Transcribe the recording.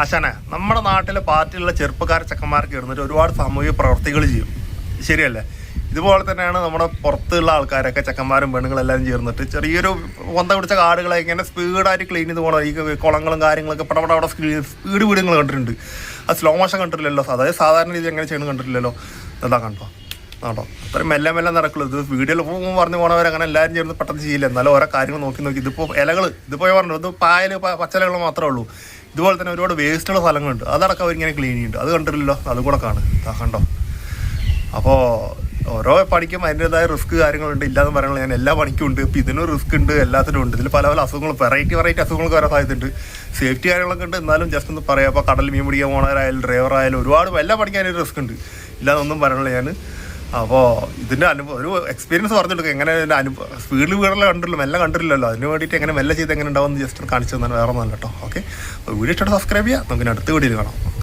ആശാനെ, നമ്മുടെ നാട്ടിലെ പാർട്ടിയിലുള്ള ചെറുപ്പക്കാർ ചെക്കന്മാർക്ക് ഇരുന്നിട്ട് ഒരുപാട് സാമൂഹിക പ്രവർത്തികൾ ചെയ്യും, ശരിയല്ലേ? ഇതുപോലെ തന്നെയാണ് നമ്മുടെ പുറത്തുള്ള ആൾക്കാരൊക്കെ ചെക്കന്മാരും പെണ്ണുങ്ങളെല്ലാം ചേർന്നിട്ട് ചെറിയൊരു കൊന്ത പിടിച്ച കാടുകളെ ഇങ്ങനെ സ്പീഡായിട്ട് ക്ലീൻ ചെയ്ത് പോകണം. ഈ കുളങ്ങളും കാര്യങ്ങളൊക്കെ അവിടെ സ്പീഡ് വീടുകൾ കണ്ടിട്ടുണ്ട്. അത് സ്ലോ മോഷൻ കണ്ടിട്ടില്ലല്ലോ, അതായത് സാധാരണ രീതി എങ്ങനെ ചെയ്യണം കണ്ടിട്ടില്ലല്ലോ. ഇതാ കണ്ടോ അത്രയും മെല്ലെ നടക്കുള്ളൂ. ഇത് വീഡിയോയിൽ പറഞ്ഞു പോകണവരങ്ങനെ എല്ലാവരും ചേർന്ന് പെട്ടെന്ന് ചെയ്യില്ല. എന്നാലും ഓരോ കാര്യങ്ങൾ നോക്കി ഇതിപ്പോൾ ഇലകൾ ഇതിപ്പോൾ പറഞ്ഞു ഇത് പായൽ പച്ചലകൾ മാത്രമേ ഉള്ളൂ. ഇതുപോലെ തന്നെ ഒരുപാട് വേസ്റ്റുള്ള സ്ഥലങ്ങളുണ്ട്, അതടക്കം അവരിങ്ങനെ ക്ലീൻ ചെയ്യുന്നുണ്ട്. അത് കണ്ടിട്ടില്ലല്ലോ, അതും കൂടെ കാണും. കണ്ടോ? അപ്പോൾ ഓരോ പണിക്കും അതിൻ്റെതായ റിസ്ക് കാര്യങ്ങളുണ്ട്, ഇല്ലാന്ന് പറയുന്നത് ഞാൻ എല്ലാ പണിക്കും ഉണ്ട്. ഇപ്പോൾ ഇതിനും റിസ്ക് ഉണ്ട്, എല്ലാത്തിനും ഉണ്ട്. ഇതിൽ പല അസുഖങ്ങൾ വെറൈറ്റി അസുഖങ്ങൾക്ക് വരാൻ സാധ്യതയുണ്ട്. സേഫ്റ്റി കാര്യങ്ങളൊക്കെ ഉണ്ട്, എന്നാലും ജസ്റ്റ് ഒന്ന് പറയാം. അപ്പോൾ കടൽ മീൻ പിടിക്കാൻ പോകണവരായാലും ഡ്രൈവറായാലും ഒരുപാട് എല്ലാ പണിക്കാനും റിസ്ക് ഉണ്ട്, ഇല്ലാന്നൊന്നും പറയണില്ല ഞാൻ. അപ്പോൾ ഇതിൻ്റെ ഒരു എക്സ്പീരിയൻസ് പറഞ്ഞെടുക്കുക. എങ്ങനെ സ്പീഡിൽ വീടുള്ള കണ്ടില്ലല്ലോ, മെല്ലെ കണ്ടില്ലല്ലോ. അതിന് വേണ്ടിയിട്ട് എങ്ങനെ മെല്ലെ ചെയ്ത് എങ്ങനെ ഉണ്ടാവുമെന്ന് ജസ്റ്റ് കാണിച്ചു തന്നെ വേറെ ഒന്നല്ല കേട്ടോ. ഓക്കെ, വീഡിയോ ഇഷ്ടമായിട്ട് സബ്സ്ക്രൈബ് ചെയ്യാം. നമുക്ക് അടുത്ത വീഡിയോയിൽ കാണാം.